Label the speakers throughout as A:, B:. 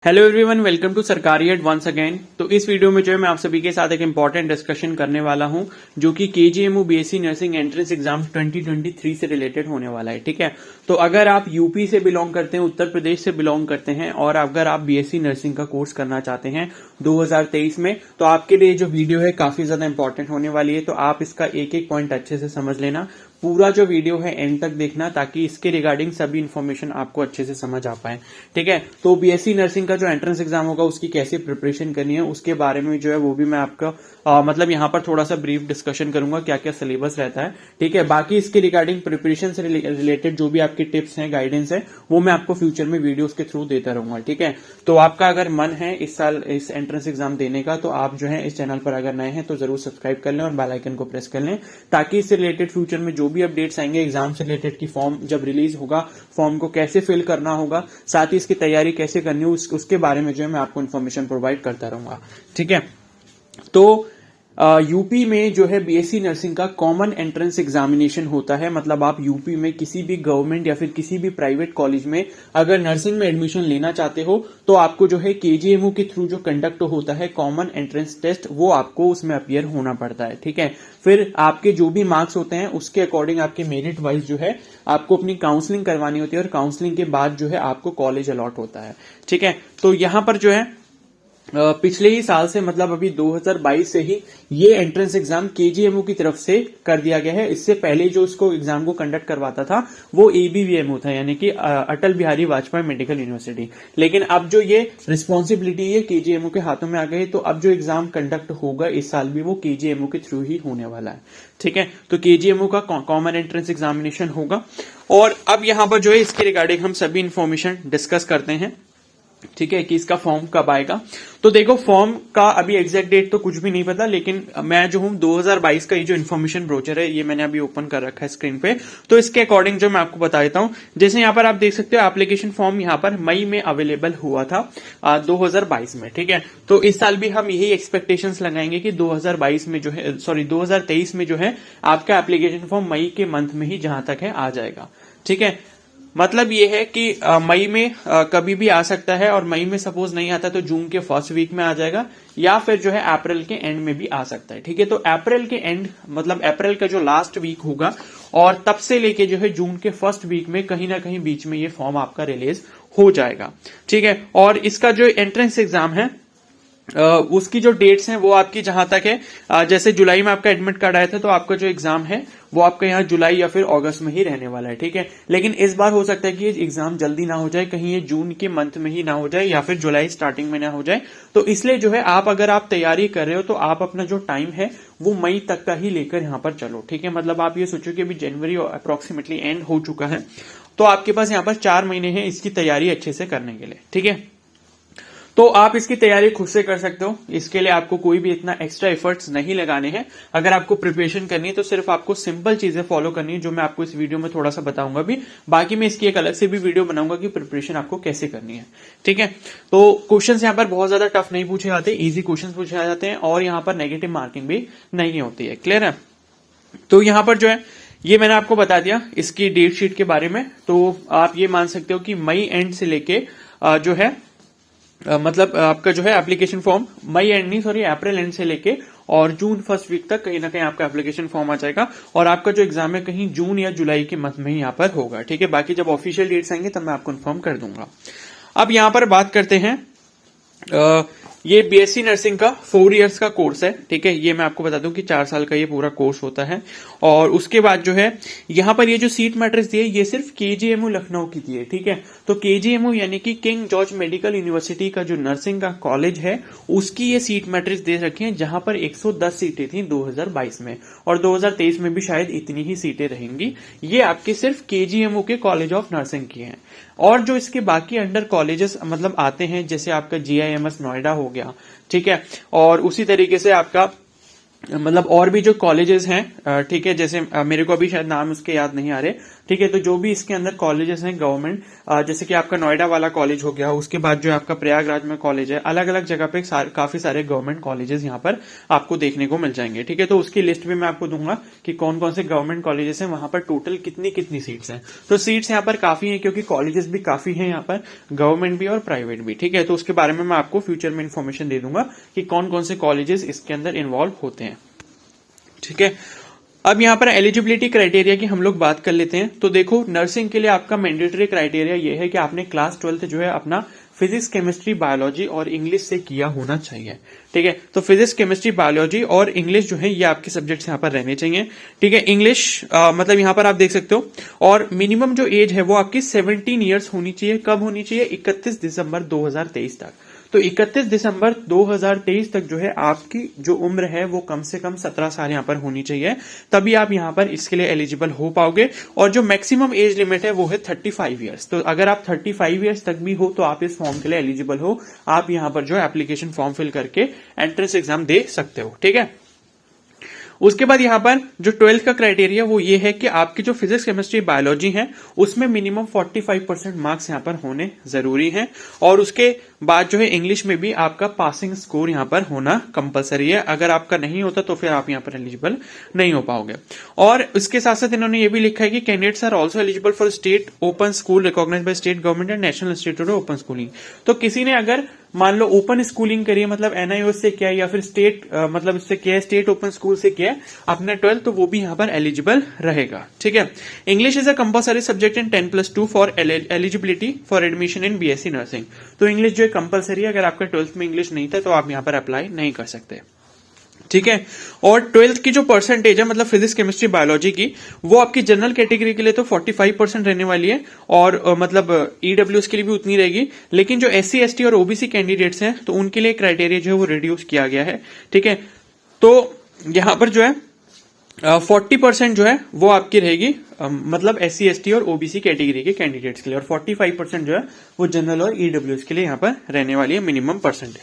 A: Hello everyone, welcome to सरकारी add once again. तो इस वीडियो में जो है मैं आप सभी के साथ एक इंपॉर्टेंट डिस्कशन करने वाला हूं जो कि KGMU BSc nursing entrance exam 2023 से रिलेटेड होने वाला है। ठीक है, तो अगर आप यूपी से बिलोंग करते हैं, उत्तर प्रदेश से बिलोंग करते हैं और अगर आप बीएससी नर्सिंग का कोर्स करना चाहते हैं 2023 में, तो आपके लिए जो वीडियो है काफी ज्यादा इंपॉर्टेंट होने वाली है। तो आप इसका एक एक पॉइंट अच्छे से समझ लेना, पूरा जो वीडियो है एंड तक देखना ताकि इसके रिगार्डिंग सभी इन्फॉर्मेशन आपको अच्छे से समझ आ पाए। ठीक है, तो बीएससी नर्सिंग का जो एंट्रेंस एग्जाम होगा उसकी कैसे प्रिपरेशन करनी है उसके बारे में जो है वो भी मैं आपका मतलब यहाँ पर थोड़ा सा ब्रीफ डिस्कशन करूंगा, क्या क्या सिलेबस रहता है। ठीक है, बाकी इसके रिगार्डिंग प्रिपरेशन से रिलेटेड जो भी आपके टिप्स हैं, गाइडेंस है, वो मैं आपको फ्यूचर में वीडियोस के थ्रू देता रहूंगा। ठीक है, तो आपका अगर मन है इस साल इस एंट्रेंस एग्जाम देने का, तो आप जो है इस चैनल पर अगर नए हैं तो जरूर सब्सक्राइब कर लें और बेल आइकन को प्रेस कर लें ताकि इससे रिलेटेड फ्यूचर में जो भी अपडेट्स आएंगे, एग्जाम से रिलेटेड की फॉर्म जब रिलीज होगा, फॉर्म को कैसे फिल करना होगा, साथ ही इसकी तैयारी कैसे करनी हो, उसके बारे में जो है मैं आपको इन्फॉर्मेशन प्रोवाइड करता रहूंगा। ठीक है, तो यूपी में जो है बीएससी नर्सिंग का कॉमन एंट्रेंस एग्जामिनेशन होता है। मतलब आप यूपी में किसी भी गवर्नमेंट या फिर किसी भी प्राइवेट कॉलेज में अगर नर्सिंग में एडमिशन लेना चाहते हो तो आपको जो है केजीएमयू के थ्रू जो कंडक्ट होता है कॉमन एंट्रेंस टेस्ट, वो आपको उसमें अपीयर होना पड़ता है। ठीक है, फिर आपके जो भी मार्क्स होते हैं उसके अकॉर्डिंग आपके मेरिट वाइज जो है आपको अपनी काउंसलिंग करवानी होती है और काउंसलिंग के बाद जो है आपको कॉलेज अलॉट होता है। ठीक है, तो यहां पर जो है पिछले ही साल से, मतलब अभी 2022 से ही ये एंट्रेंस एग्जाम केजीएमयू की तरफ से कर दिया गया है। इससे पहले जो इसको एग्जाम को कंडक्ट करवाता था वो एबीवीएमयू था, यानी कि अटल बिहारी वाजपेयी मेडिकल यूनिवर्सिटी। लेकिन अब जो ये रिस्पॉन्सिबिलिटी है केजीएमयू के हाथों में आ गई, तो अब जो एग्जाम कंडक्ट होगा इस साल भी वो केजीएमयू के थ्रू ही होने वाला है। ठीक है, तो केजीएमयू का कॉमन एंट्रेंस एग्जामिनेशन होगा और अब यहां पर जो है इसके रिगार्डिंग हम सभी इंफॉर्मेशन डिस्कस करते हैं। ठीक है, कि इसका फॉर्म कब आएगा। तो देखो, फॉर्म का अभी एग्जैक्ट डेट तो कुछ भी नहीं पता, लेकिन मैं जो हूं 2022 का ये जो इन्फॉर्मेशन ब्रोचर है ये मैंने अभी ओपन कर रखा है स्क्रीन पे, तो इसके अकॉर्डिंग जो मैं आपको बता देता हूं। जैसे यहां पर आप देख सकते हो एप्लीकेशन फॉर्म यहां पर मई में अवेलेबल हुआ था 2022 में। ठीक है, तो इस साल भी हम यही एक्सपेक्टेशंस लगाएंगे कि 2022 में जो है, सॉरी 2023 में जो है आपका एप्लीकेशन फॉर्म मई के मंथ में ही जहां तक है आ जाएगा। ठीक है, मतलब ये है कि मई में कभी भी आ सकता है और मई में सपोज नहीं आता तो जून के फर्स्ट वीक में आ जाएगा या फिर जो है अप्रैल के एंड में भी आ सकता है। ठीक है, तो अप्रैल के एंड मतलब अप्रैल का जो लास्ट वीक होगा और तब से लेके जो है जून के फर्स्ट वीक में कहीं ना कहीं बीच में ये फॉर्म आपका रिलीज हो जाएगा। ठीक है, और इसका जो एंट्रेंस एग्जाम है उसकी जो डेट्स हैं वो आपकी जहां तक है, जैसे जुलाई में आपका एडमिट कार्ड आया था तो आपका जो एग्जाम है वो आपका यहाँ जुलाई या फिर अगस्त में ही रहने वाला है। ठीक है, लेकिन इस बार हो सकता है कि ये एग्जाम जल्दी ना हो जाए, कहीं ये जून के मंथ में ही ना हो जाए या फिर जुलाई स्टार्टिंग में ना हो जाए। तो इसलिए जो है अगर आप तैयारी कर रहे हो तो आप अपना जो टाइम है वो मई तक का ही लेकर यहाँ पर चलो। ठीक है, मतलब आप ये सोचो कि अभी जनवरी अप्रोक्सीमेटली एंड हो चुका है, तो आपके पास यहाँ पर 4 महीने हैं इसकी तैयारी अच्छे से करने के लिए। ठीक है, तो आप इसकी तैयारी खुद से कर सकते हो, इसके लिए आपको कोई भी इतना एक्स्ट्रा एफर्ट्स नहीं लगाने हैं। अगर आपको प्रिपरेशन करनी है तो सिर्फ आपको सिंपल चीजें फॉलो करनी है जो मैं आपको इस वीडियो में थोड़ा सा बताऊंगा भी। बाकी मैं इसकी एक अलग से भी वीडियो बनाऊंगा कि प्रिपरेशन आपको कैसे करनी है। ठीक है, तो क्वेश्चन यहाँ पर बहुत ज्यादा टफ नहीं पूछे जाते, इजी क्वेश्चन पूछे जाते हैं और यहाँ पर नेगेटिव मार्किंग भी नहीं होती है। क्लियर है, तो यहाँ पर जो है ये मैंने आपको बता दिया इसकी डेट शीट के बारे में। तो आप ये मान सकते हो कि मई एंड से लेके जो है मतलब आपका जो है एप्लीकेशन फॉर्म मई एंड नहीं, सॉरी अप्रैल एंड से लेके और जून फर्स्ट वीक तक कहीं ना कहीं आपका एप्लीकेशन फॉर्म आ जाएगा और आपका जो एग्जाम है कहीं जून या जुलाई के मंथ में ही यहाँ पर होगा। ठीक है, बाकी जब ऑफिशियल डेट्स आएंगे तब मैं आपको इन्फॉर्म कर दूंगा। अब यहाँ पर बात करते हैं, ये बीएससी नर्सिंग का 4 इयर्स का कोर्स है। ठीक है, ये मैं आपको बता दूं कि 4 साल का ये पूरा कोर्स होता है और उसके बाद जो है यहाँ पर ये जो सीट मैट्रिक्स दी है ये सिर्फ केजीएमयू लखनऊ की दी है। ठीक है, तो केजीएमयू यानी कि किंग जॉर्ज मेडिकल यूनिवर्सिटी का जो नर्सिंग का कॉलेज है उसकी ये सीट मैट्रिक्स दे रखी है, जहां पर 110 सीटें थी 2022 में और 2023 में भी शायद इतनी ही सीटें रहेंगी। ये आपके सिर्फ केजीएमयू के कॉलेज ऑफ नर्सिंग की हैं और जो इसके बाकी अंडर कॉलेजेस मतलब आते हैं, जैसे आपका जीआईएमएस नोएडा हो गया। ठीक है, और उसी तरीके से आपका मतलब और भी जो कॉलेजेस हैं, ठीक है, जैसे मेरे को अभी शायद नाम उसके याद नहीं आ रहे, ठीक है, तो जो भी इसके अंदर कॉलेजेस हैं गवर्नमेंट, जैसे कि आपका नोएडा वाला कॉलेज हो गया, उसके बाद जो आपका प्रयागराज में कॉलेज है, अलग अलग जगह पे काफी सारे गवर्नमेंट कॉलेजेस यहाँ पर आपको देखने को मिल जाएंगे, ठीक है। तो उसकी लिस्ट भी मैं आपको दूंगा कि कौन कौन से गवर्नमेंट कॉलेजेस हैं, वहां पर टोटल कितनी कितनी सीट्स हैं। तो सीट्स यहाँ पर काफी हैं क्योंकि कॉलेजेस भी काफी हैं यहाँ पर, गवर्नमेंट भी और प्राइवेट भी, ठीक है। तो उसके बारे में मैं आपको फ्यूचर में इन्फॉर्मेशन दे दूंगा कि कौन कौन से कॉलेजेस इसके अंदर इन्वॉल्व होते हैं, ठीक है। अब यहां पर एलिजिबिलिटी क्राइटेरिया की हम लोग बात कर लेते हैं। तो देखो, नर्सिंग के लिए आपका मैंडेटरी क्राइटेरिया ये है कि आपने क्लास 12th जो है अपना फिजिक्स, केमिस्ट्री, बायोलॉजी और इंग्लिश से किया होना चाहिए, ठीक है। तो फिजिक्स, केमिस्ट्री, बायोलॉजी और इंग्लिश जो है ये आपके सब्जेक्ट्स यहाँ पर रहने चाहिए, ठीक है। इंग्लिश मतलब यहाँ पर आप देख सकते हो, और मिनिमम जो एज है वो आपकी 17 ईयर्स होनी चाहिए। कब होनी चाहिए? 31 दिसंबर 2023 तक। तो 31 दिसंबर 2023 तक जो है आपकी जो उम्र है वो कम से कम 17 साल यहाँ पर होनी चाहिए, तभी आप यहाँ पर इसके लिए एलिजिबल हो पाओगे। और जो मैक्सिमम एज लिमिट है वो है 35 ईयर्स। तो अगर आप 35 ईयर्स तक भी हो तो आप इस फॉर्म के लिए एलिजिबल हो, आप यहाँ पर जो एप्लीकेशन फॉर्म फिल करके एंट्रेंस एग्जाम दे सकते हो, ठीक है। उसके बाद यहाँ पर जो 12th का क्राइटेरिया वो ये है कि आपकी जो फिजिक्स, केमिस्ट्री, बायोलॉजी है उसमें मिनिमम 45% मार्क्स यहाँ पर होने जरूरी हैं, और उसके बाद जो है इंग्लिश में भी आपका पासिंग स्कोर यहाँ पर होना कंपलसरी है। अगर आपका नहीं होता तो फिर आप यहाँ पर एलिजिबल नहीं हो पाओगे। और उसके साथ साथ इन्होंने ये भी लिखा है कि candidates are also eligible for state open school recognized by state government and national institute of open schooling. तो किसी ने अगर मान लो ओपन स्कूलिंग करिए, मतलब एनआईओएस से किया है या फिर स्टेट मतलब इससे किया है, स्टेट ओपन स्कूल से किया है अपने 12th, तो वो भी यहाँ पर एलिजिबल रहेगा, ठीक है। English is a compulsory subject in 10+2 for eligibility for admission in BSc nursing. तो इंग्लिश जो है कंपलसरी है, अगर आपका 12th में इंग्लिश नहीं था तो आप यहाँ पर अप्लाई नहीं कर सकते, ठीक है। और 12th की जो परसेंटेज है मतलब फिजिक्स, केमिस्ट्री, बायोलॉजी की, वो आपकी जनरल कैटेगरी के लिए तो 45% रहने वाली है, और मतलब ईडब्ल्यूएस के लिए भी उतनी रहेगी। लेकिन जो एससी, एसटी और ओबीसी कैंडिडेट्स हैं तो उनके लिए क्राइटेरिया जो है वो रिड्यूस किया गया है, ठीक है। तो यहां पर जो है 40% जो है वो आपकी रहेगी मतलब एससी, एसटी और ओबीसी कैटेगरी के कैंडिडेट्स के लिए, और 45% जो है वो जनरल और ईडब्ल्यूएस के लिए यहां पर रहने वाली है मिनिमम परसेंटेज,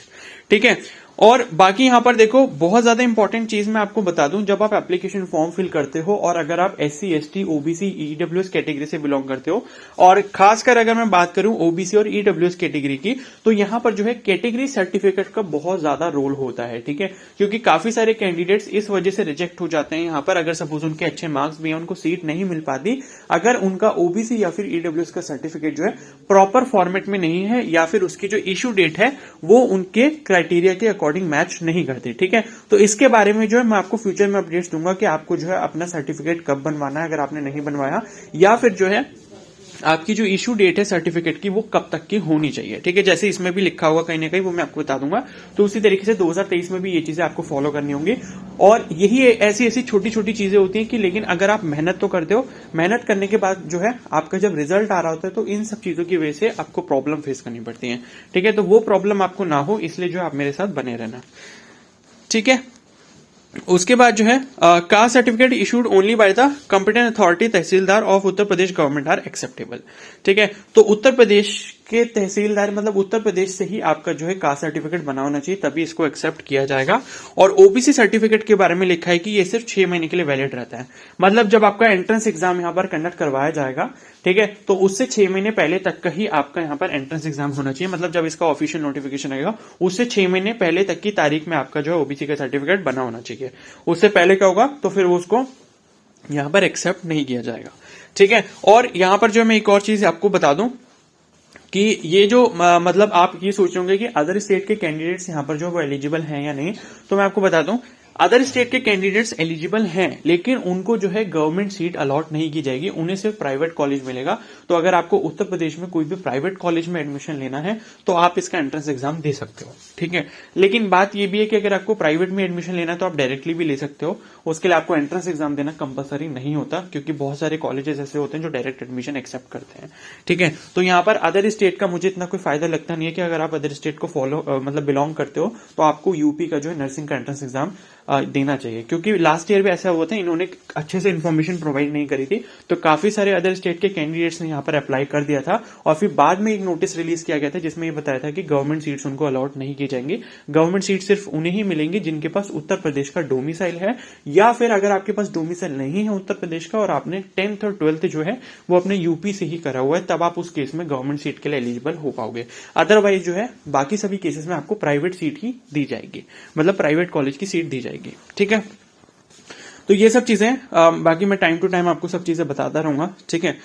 A: ठीक है। और बाकी यहां पर देखो, बहुत ज्यादा इंपॉर्टेंट चीज मैं आपको बता दूं, जब आप एप्लीकेशन फॉर्म फिल करते हो और अगर आप SC, ST, OBC, EWS category से बिलोंग करते हो, और खासकर अगर मैं बात करूं ओबीसी और ईडब्ल्यूएस कैटेगरी की, तो यहां पर जो है कैटेगरी सर्टिफिकेट का बहुत ज्यादा रोल होता है, ठीक है। क्योंकि काफी सारे कैंडिडेट्स इस वजह से रिजेक्ट हो जाते हैं यहां पर, अगर सपोज उनके अच्छे मार्क्स भी हैं, उनको सीट नहीं मिल पाती अगर उनका ओबीसी या फिर ईडब्ल्यूएस का सर्टिफिकेट जो है प्रॉपर फॉर्मेट में नहीं है, या फिर उसकी जो इश्यू डेट है वो उनके क्राइटेरिया के अकॉर्डिंग मैच नहीं करती, ठीक है। तो इसके बारे में जो है मैं आपको फ्यूचर में अपडेट्स दूंगा कि आपको जो है अपना सर्टिफिकेट कब बनवाना है अगर आपने नहीं बनवाया, या फिर जो है आपकी जो इशू डेट है सर्टिफिकेट की वो कब तक की होनी चाहिए, ठीक है। जैसे इसमें भी लिखा होगा कहीं ना कहीं, वो मैं आपको बता दूंगा। तो उसी तरीके से 2023 में भी ये चीजें आपको फॉलो करनी होंगी, और यही ऐसी ऐसी छोटी छोटी चीजें होती हैं कि लेकिन अगर आप मेहनत तो करते हो, मेहनत करने के बाद जो है आपका जब रिजल्ट आ रहा होता है तो इन सब चीजों की वजह से आपको प्रॉब्लम फेस करनी पड़ती है, ठीक है। तो वो प्रॉब्लम आपको ना हो इसलिए जो आप मेरे साथ बने रहना, ठीक है। उसके बाद जो है caste certificate issued only by the competent authority tehsildar of Uttar Pradesh government are acceptable, ठीक है। तो उत्तर प्रदेश के तहसीलदार मतलब उत्तर प्रदेश से ही आपका जो है कास्ट सर्टिफिकेट बना होना चाहिए, तभी इसको एक्सेप्ट किया जाएगा। और ओबीसी सर्टिफिकेट के बारे में लिखा है कि ये सिर्फ 6 महीने के लिए वैलिड रहता है, मतलब जब आपका एंट्रेंस एग्जाम यहाँ पर कंडक्ट करवाया जाएगा, ठीक है, तो उससे 6 महीने पहले तक का ही आपका यहाँ पर एंट्रेंस एग्जाम होना चाहिए। मतलब जब इसका ऑफिशियल नोटिफिकेशन आएगा उससे 6 महीने पहले तक की तारीख में आपका जो है ओबीसी का सर्टिफिकेट बना होना चाहिए। उससे पहले क्या होगा तो फिर उसको यहाँ पर एक्सेप्ट नहीं किया जाएगा, ठीक है। और यहाँ पर जो मैं एक और चीज आपको बता दूं कि ये जो मतलब आप ये सोच होंगे कि अदर स्टेट के कैंडिडेट्स यहाँ पर जो वो एलिजिबल हैं या नहीं, तो मैं आपको बता दूं अदर स्टेट के कैंडिडेट्स एलिजिबल हैं, लेकिन उनको जो है गवर्नमेंट सीट अलॉट नहीं की जाएगी, उन्हें सिर्फ प्राइवेट कॉलेज मिलेगा। तो अगर आपको उत्तर प्रदेश में कोई भी प्राइवेट कॉलेज में एडमिशन लेना है तो आप इसका एंट्रेंस एग्जाम दे सकते हो, ठीक है। लेकिन बात यह भी है कि अगर आपको प्राइवेट में एडमिशन लेना है तो आप डायरेक्टली भी ले सकते हो, उसके लिए आपको एंट्रेंस एग्जाम देना कंपलसरी नहीं होता, क्योंकि बहुत सारे कॉलेजेस ऐसे होते हैं जो डायरेक्ट एडमिशन एक्सेप्ट करते हैं, ठीक है। तो यहाँ पर अदर स्टेट का मुझे इतना कोई फायदा लगता नहीं है कि अगर आप अदर स्टेट को फॉलो मतलब बिलोंग करते हो तो आपको यूपी का जो है नर्सिंग का एंट्रेंस एग्जाम देना चाहिए, क्योंकि लास्ट ईयर भी ऐसा हुआ था, इन्होंने अच्छे से इन्फॉर्मेशन प्रोवाइड नहीं करी थी, तो काफी सारे अदर स्टेट के कैंडिडेट्स ने यहाँ पर अप्लाई कर दिया था और फिर बाद में एक नोटिस रिलीज किया गया था जिसमें ये बताया था कि गवर्नमेंट सीट्स उनको अलॉट नहीं की जाएंगी। गवर्नमेंट सीट सिर्फ उन्हें ही मिलेंगी जिनके पास उत्तर प्रदेश का डोमिसाइल है, या फिर अगर आपके पास डोमिसाइल नहीं है उत्तर प्रदेश का और आपने 10th और 12th जो है वो अपने यूपी से ही करा हुआ है, तब आप उस केस में गवर्नमेंट सीट के लिए एलिजिबल हो पाओगे। अदरवाइज जो है बाकी सभी केसेस में आपको प्राइवेट सीट ही दी जाएगी, मतलब प्राइवेट कॉलेज की सीट दी जाएगी। ठीक है, तो ये सब चीजें बाकी मैं टाइम टू टाइम आपको सब चीजें बताता रहूंगा। ठीक है,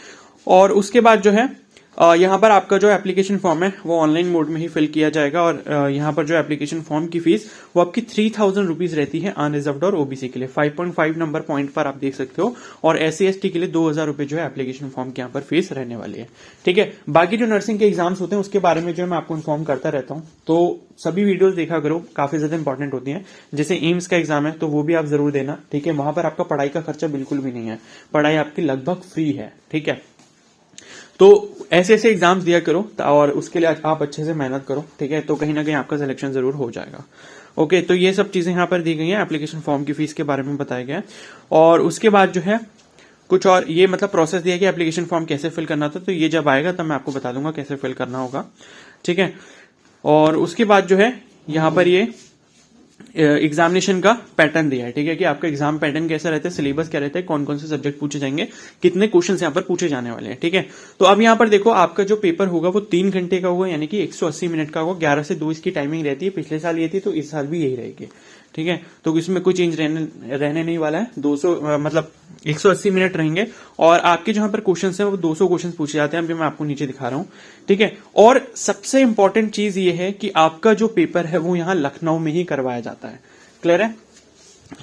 A: और उसके बाद जो है यहाँ पर आपका जो एप्लीकेशन फॉर्म है वो ऑनलाइन मोड में ही फिल किया जाएगा और यहाँ पर जो एप्लीकेशन फॉर्म की फीस वो आपकी 3000 रुपीज रहती है अनरिजर्व्ड और ओबीसी के लिए। 5.5 नंबर पॉइंट पर आप देख सकते हो, और SC/ST के लिए 2000 रुपए जो है एप्लीकेशन फॉर्म के यहाँ पर फीस रहने वाली है। ठीक है, बाकी जो नर्सिंग के एग्जाम्स होते हैं उसके बारे में जो मैं आपको इन्फॉर्म करता रहता हूँ, तो सभी वीडियोस देखा करो, काफी ज्यादा इंपॉर्टेंट होती हैं। जैसे एम्स का एग्जाम है तो वो भी आप जरूर देना। ठीक है, वहां पर आपका पढ़ाई का खर्चा बिल्कुल भी नहीं है, पढ़ाई आपकी लगभग फ्री है। ठीक है, तो ऐसे ऐसे एग्जाम्स दिया करो और उसके लिए आप अच्छे से मेहनत करो। ठीक है, तो कहीं ना कहीं आपका सिलेक्शन जरूर हो जाएगा। ओके, तो ये सब चीजें यहाँ पर दी गई हैं, एप्लीकेशन फॉर्म की फीस के बारे में बताया गया है। और उसके बाद जो है कुछ और ये मतलब प्रोसेस दिया कि एप्लीकेशन फॉर्म कैसे फिल करना था, तो ये जब आएगा तब मैं आपको बता दूंगा कैसे फिल करना होगा। ठीक है, और उसके बाद जो है यहाँ पर ये एग्जामिनेशन का पैटर्न दिया है। ठीक है, कि आपका एग्जाम पैटर्न कैसा रहता है, सिलेबस क्या रहता है, कौन कौन से सब्जेक्ट पूछे जाएंगे, कितने क्वेश्चन यहाँ पर पूछे जाने वाले हैं। ठीक है, तो अब यहाँ पर देखो आपका जो पेपर होगा वो 3 घंटे का होगा, यानी कि 180 मिनट का होगा। 11 से 2 इसकी टाइमिंग रहती है, पिछले साल ये थी तो इस साल भी यही रहेगी। ठीक है, तो इसमें कोई चेंज रहने नहीं वाला है। 200 मतलब 180 मिनट रहेंगे और आपके जहां पर क्वेश्चंस हैं वो 200 क्वेश्चंस पूछे जाते हैं, अभी मैं आपको नीचे दिखा रहा हूं। ठीक है, और सबसे इंपॉर्टेंट चीज ये है कि आपका जो पेपर है वो यहाँ लखनऊ में ही करवाया जाता है। क्लियर है?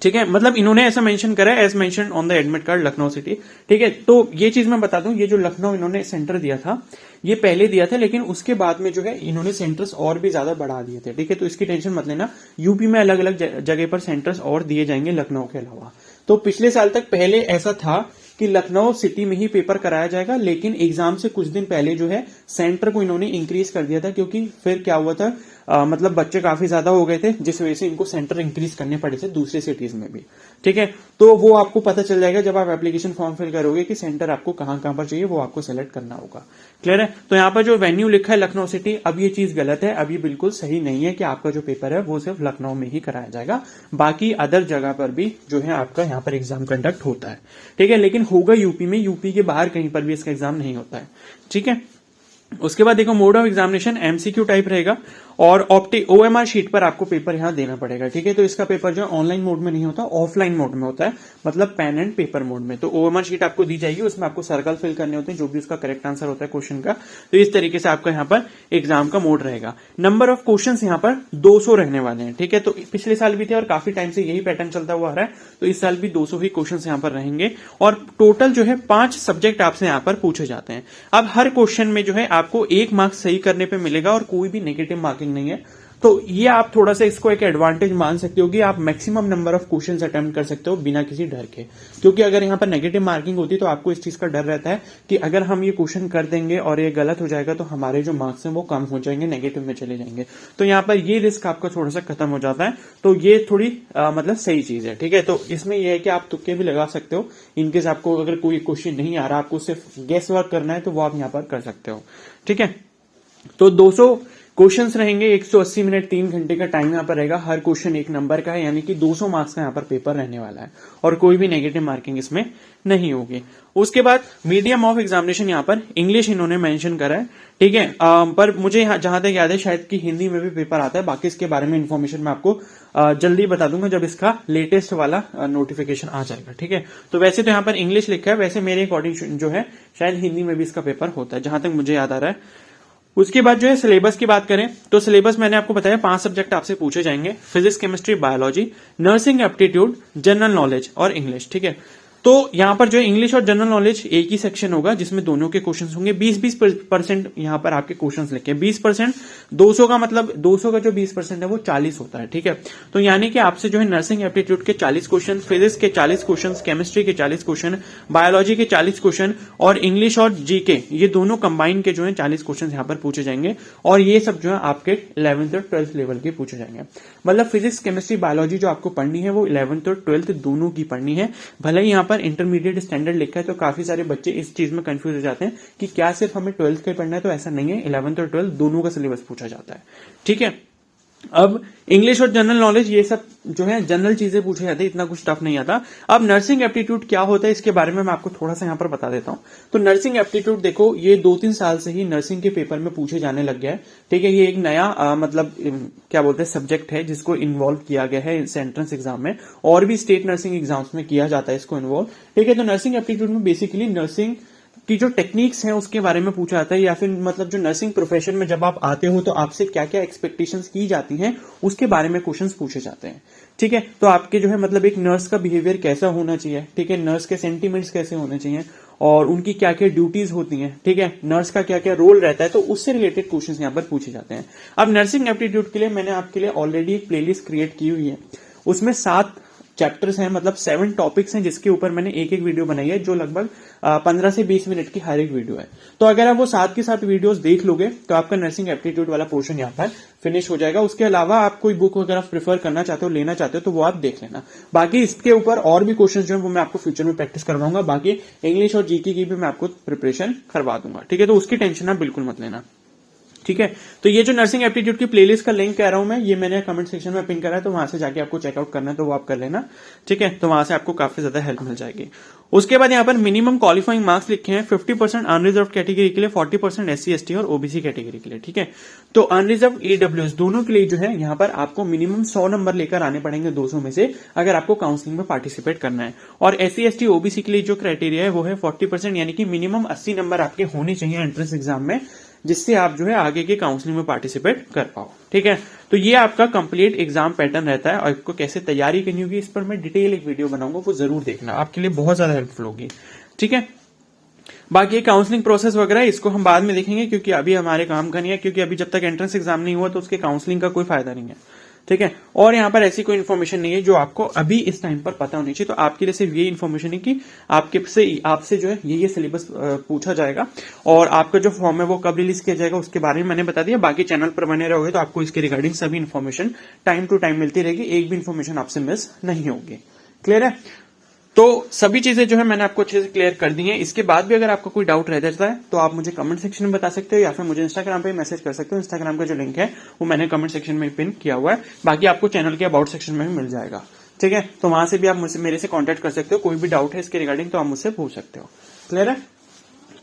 A: ठीक है, मतलब इन्होंने ऐसा मेंशन करा है, as mention on the admit card Lucknow city. ठीक है, तो ये चीज मैं बता दूं, ये जो लखनऊ इन्होंने सेंटर दिया था ये पहले दिया था, लेकिन उसके बाद में जो है इन्होंने सेंटर्स और भी ज्यादा बढ़ा दिए थे। ठीक है, तो इसकी टेंशन मत लेना, यूपी में अलग अलग जगह पर सेंटर्स और दिए जाएंगे लखनऊ के अलावा। तो पिछले साल तक पहले ऐसा था कि लखनऊ सिटी में ही पेपर कराया जाएगा, लेकिन एग्जाम से कुछ दिन पहले जो है सेंटर को इन्होंने इंक्रीज कर दिया था, क्योंकि फिर क्या हुआ था मतलब बच्चे काफी ज्यादा हो गए थे, जिस वजह से इनको सेंटर इंक्रीज करने पड़े थे दूसरे सिटीज में भी। ठीक है, तो वो आपको पता चल जाएगा जब आप एप्लीकेशन फॉर्म फिल करोगे कि सेंटर आपको कहां कहां पर चाहिए, वो आपको सेलेक्ट करना होगा। क्लियर है? तो यहाँ पर जो वेन्यू लिखा है लखनऊ सिटी, अब ये चीज गलत है, अब ये बिल्कुल सही नहीं है कि आपका जो पेपर है वो सिर्फ लखनऊ में ही कराया जाएगा, बाकी अदर जगह पर भी जो है आपका यहाँ पर एग्जाम कंडक्ट होता है। ठीक है, लेकिन होगा यूपी में, यूपी के बाहर कहीं पर भी इसका एग्जाम नहीं होता है। ठीक है, उसके बाद देखो mode of examination MCQ type रहेगा और OMR शीट पर आपको पेपर यहां देना पड़ेगा। ठीक है, तो इसका पेपर जो ऑनलाइन मोड में नहीं होता, ऑफलाइन मोड में होता है, मतलब पेन एंड पेपर मोड में। तो OMR शीट आपको दी जाएगी, उसमें आपको सर्कल फिल करने होते हैं, जो भी उसका करेक्ट आंसर होता है क्वेश्चन का। तो इस तरीके से आपका यहाँ पर एग्जाम का मोड रहेगा। नंबर ऑफ क्वेश्चन यहाँ पर 200 रहने वाले हैं। ठीक है, तो पिछले साल भी थे और काफी टाइम से यही पैटर्न चलता हुआ आ रहा है, तो इस साल भी 200 ही क्वेश्चन यहाँ पर रहेंगे और टोटल जो है 5 सब्जेक्ट आपसे यहाँ पर पूछे जाते हैं। अब हर क्वेश्चन में जो है आपको 1 मार्क्स सही करने पे मिलेगा और कोई भी नेगेटिव मार्किंग नहीं है। तो ये आप थोड़ा सा इसको एक एडवांटेज मान सकते हो कि आप maximum number of questions attempt कर सकते हो बिना किसी डर के, क्योंकि अगर यहाँ पर नेगेटिव मार्किंग होती तो आपको इस चीज का डर रहता है कि अगर हम ये क्वेश्चन कर देंगे और ये गलत हो जाएगा तो हमारे जो मार्क्स हैं वो कम हो जाएंगे, नेगेटिव में चले जाएंगे। तो यहाँ पर ये रिस्क आपका थोड़ा सा खत्म हो जाता है, तो ये थोड़ी मतलब सही चीज है। ठीक है, तो इसमें यह है कि आप तुक्के भी लगा सकते हो, इनकेस आपको अगर कोई क्वेश्चन नहीं आ रहा, आपको सिर्फ गेस वर्क करना है, तो वो आप यहाँ पर कर सकते हो। ठीक है, तो 200 क्वेश्चंस रहेंगे, 180 मिनट, 3 घंटे का टाइम यहाँ पर रहेगा। हर क्वेश्चन 1 नंबर का है, यानी कि 200 मार्क्स का यहाँ पर पेपर रहने वाला है और कोई भी नेगेटिव मार्किंग इसमें नहीं होगी। उसके बाद मीडियम ऑफ एग्जामिनेशन यहाँ पर इंग्लिश इन्होंने मेंशन करा है। ठीक है, पर मुझे जहां तक याद है शायद कि हिंदी में भी पेपर आता है, बाकी इसके बारे में इन्फॉर्मेशन मैं आपको जल्दी बता दूंगा जब इसका लेटेस्ट वाला नोटिफिकेशन आ जाएगा। ठीक है, तो वैसे तो यहाँ पर इंग्लिश लिखा है, वैसे मेरे अकॉर्डिंग जो है शायद हिंदी में भी इसका पेपर होता है, जहां तक मुझे याद आ रहा है। उसके बाद जो है सिलेबस की बात करें तो सिलेबस मैंने आपको बताया 5 सब्जेक्ट आपसे पूछे जाएंगे, physics, chemistry, biology, nursing aptitude, general knowledge और इंग्लिश। ठीक है, तो यहाँ पर जो है इंग्लिश और जनरल नॉलेज एक ही सेक्शन होगा जिसमें दोनों के क्वेश्चंस होंगे। 20-20% यहाँ पर आपके क्वेश्चंस लिखे 20%, 200 का मतलब 200 का जो 20% है वो 40 होता है, ठीक है। तो यानी कि आपसे जो है नर्सिंग एप्टीट्यूड के 40 क्वेश्चन, फिजिक्स के 40 क्वेश्चन, केमिस्ट्री के 40 क्वेश्चन, बायोलॉजी के 40 क्वेश्चन और इंग्लिश और जीके ये दोनों कंबाइन के जो है 40 क्वेश्चन यहाँ पर पूछे जाएंगे। और ये सब जो है आपके 11th और 12th लेवल के पूछे जाएंगे। मतलब फिजिक्स, केमिस्ट्री, बायोलॉजी जो आपको पढ़नी है वो 11th और 12th दोनों की पढ़नी है। भले ही यहाँ पर इंटरमीडिएट स्टैंडर्ड लिखा है तो काफी सारे बच्चे इस चीज में कंफ्यूज हो जाते हैं कि क्या सिर्फ हमें 12th का ही पढ़ना है, तो ऐसा नहीं है। 11th और 12th दोनों का सिलेबस पूछा जाता है, ठीक है। अब इंग्लिश और जनरल नॉलेज ये सब जो है जनरल चीजें पूछे जाती है, इतना कुछ टफ नहीं आता। अब नर्सिंग एप्टीट्यूड क्या होता है इसके बारे में मैं आपको थोड़ा सा यहाँ पर बता देता हूँ। तो नर्सिंग एप्टीट्यूड देखो ये 2-3 साल से ही नर्सिंग के पेपर में पूछे जाने लग गया है, ठीक है। ये एक नया मतलब क्या बोलते हैं सब्जेक्ट है जिसको इन्वॉल्व किया गया है इस एंट्रेंस एग्जाम में, और भी स्टेट नर्सिंग एग्जाम्स में किया जाता है इसको इन्वॉल्व, ठीक है। तो नर्सिंग एप्टीट्यूड में बेसिकली नर्सिंग की जो टेक्निक्स हैं उसके बारे में पूछा जाता है, या फिर मतलब जो नर्सिंग प्रोफेशन में जब आप आते हो तो आपसे क्या क्या एक्सपेक्टेशंस की जाती हैं उसके बारे में क्वेश्चंस पूछे जाते हैं, ठीक है। तो आपके जो है मतलब एक नर्स का बिहेवियर कैसा होना चाहिए, ठीक है, नर्स के सेंटीमेंट्स कैसे होने चाहिए और उनकी क्या क्या ड्यूटीज होती हैं, ठीक है, नर्स का क्या क्या रोल रहता है, तो उससे रिलेटेड क्वेश्चंस यहाँ पर पूछे जाते हैं। अब नर्सिंग एप्टीट्यूड के लिए मैंने आपके लिए ऑलरेडी एक प्लेलिस्ट क्रिएट की हुई है, उसमें 7 चैप्टर्स हैं, मतलब 7 टॉपिक्स हैं जिसके ऊपर मैंने एक एक वीडियो बनाई है जो लगभग 15 से 20 मिनट की हर एक वीडियो है। तो अगर आप वो 7 के 7 वीडियोस देख लोगे तो आपका नर्सिंग एप्टीट्यूड वाला पोर्शन यहाँ पर फिनिश हो जाएगा। उसके अलावा आप कोई बुक वगैरह प्रेफर करना चाहते हो, लेना चाहते हो, तो वो आप देख लेना। बाकी इसके ऊपर और भी क्वेश्चन जो है वो मैं आपको फ्यूचर में प्रैक्टिस करवाऊंगा। बाकी इंग्लिश और जीके की भी मैं आपको प्रिपरेशन करवा दूंगा, ठीक है। तो उसकी टेंशन आप बिल्कुल मत लेना, ठीक है। तो ये जो नर्सिंग एप्टीट्यूड की प्लेलिस्ट का लिंक कह रहा हूं मैं, ये मैंने कमेंट सेक्शन में पिन करा है, तो वहां से जाके आपको चेकआउट करना है तो वो आप कर लेना, ठीक है। तो वहां से आपको काफी ज्यादा हेल्प मिल जाएगी। उसके बाद यहाँ पर मिनिमम क्वालिफाइंग मार्क्स लिखे हैं 50% अनरिजर्व कैटेगरी के लिए, 40% SC ST और OBC कैटेगरी के लिए, ठीक है। तो अनरिजर्व EWS दोनों के लिए जो है यहाँ पर आपको मिनिमम 100 नंबर लेकर आने पड़ेंगे 200 में से, अगर आपको काउंसलिंग में पार्टिसिपेट करना है। और SC ST OBC के लिए जो क्राइटेरिया है वो है 40%, यानी कि मिनिमम 80 नंबर आपके होने चाहिए एंट्रेंस एग्जाम में, जिससे आप जो है आगे के काउंसलिंग में पार्टिसिपेट कर पाओ, ठीक है। तो ये आपका कंप्लीट एग्जाम पैटर्न रहता है, और आपको कैसे तैयारी करनी होगी इस पर मैं डिटेल एक वीडियो बनाऊंगा, वो जरूर देखना, आपके लिए बहुत ज्यादा हेल्पफुल होगी, ठीक है। बाकी काउंसलिंग प्रोसेस वगैरह इसको हम बाद में देखेंगे, क्योंकि अभी हमारे काम का नहीं है, क्योंकि अभी जब तक एंट्रेंस एग्जाम नहीं हुआ तो उसके काउंसलिंग का कोई फायदा नहीं है, ठीक है। और यहाँ पर ऐसी कोई इन्फॉर्मेशन नहीं है जो आपको अभी इस टाइम पर पता होनी चाहिए। तो आपके लिए सिर्फ ये इन्फॉर्मेशन है कि आपसे जो है ये सिलेबस पूछा जाएगा, और आपका जो फॉर्म है वो कब रिलीज किया जाएगा उसके बारे में मैंने बता दिया। बाकी चैनल पर बने रहोगे तो आपको इसके रिगार्डिंग सभी इन्फॉर्मेशन टाइम टू टाइम मिलती रहेगी, एक भी इन्फॉर्मेशन आपसे मिस नहीं होगी, क्लियर है। तो सभी चीजें जो है मैंने आपको अच्छे से क्लियर कर दी हैं। इसके बाद भी अगर आपका कोई डाउट रह जाता है तो आप मुझे कमेंट सेक्शन में बता सकते हो, या फिर मुझे इंस्टाग्राम पे मैसेज कर सकते हो। इंस्टाग्राम का जो लिंक है वो मैंने कमेंट सेक्शन में पिन किया हुआ है, बाकी आपको चैनल के अबाउट सेक्शन में भी मिल जाएगा, ठीक है। तो वहां से भी आप मुझसे मेरे से कॉन्टेक्ट कर सकते हो, कोई भी डाउट है इसके रिगार्डिंग तो आप मुझसे पूछ सकते हो, क्लियर है।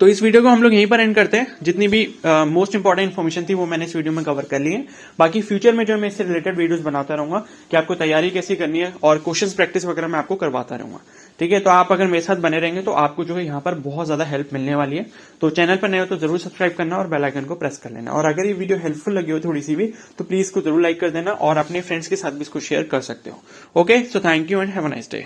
A: तो इस वीडियो को हम लोग यहीं पर एंड करते हैं। जितनी भी मोस्ट इंपॉर्टेंट इन्फॉर्मेशन थी वो मैंने इस वीडियो में कवर कर ली है। बाकी फ्यूचर में जो मैं इससे रिलेटेड वीडियोस बनाता रहूंगा कि आपको तैयारी कैसे करनी है, और क्वेश्चंस प्रैक्टिस वगैरह मैं आपको करवाता रहूंगा, ठीक है। तो आप अगर मेरे साथ बने रहेंगे तो आपको जो है यहाँ पर बहुत ज्यादा हेल्प मिलने वाली है। तो चैनल पर नए हो तो जरूर सब्सक्राइब करना और बेल आइकन को प्रेस कर लेना। और अगर ये वीडियो हेल्पफुल लगी हो थोड़ी सी भी तो प्लीज इसको जरूर लाइक कर देना, और अपने फ्रेंड्स के साथ भी इसको शेयर कर सकते हो। Okay, so thank you and have a nice day.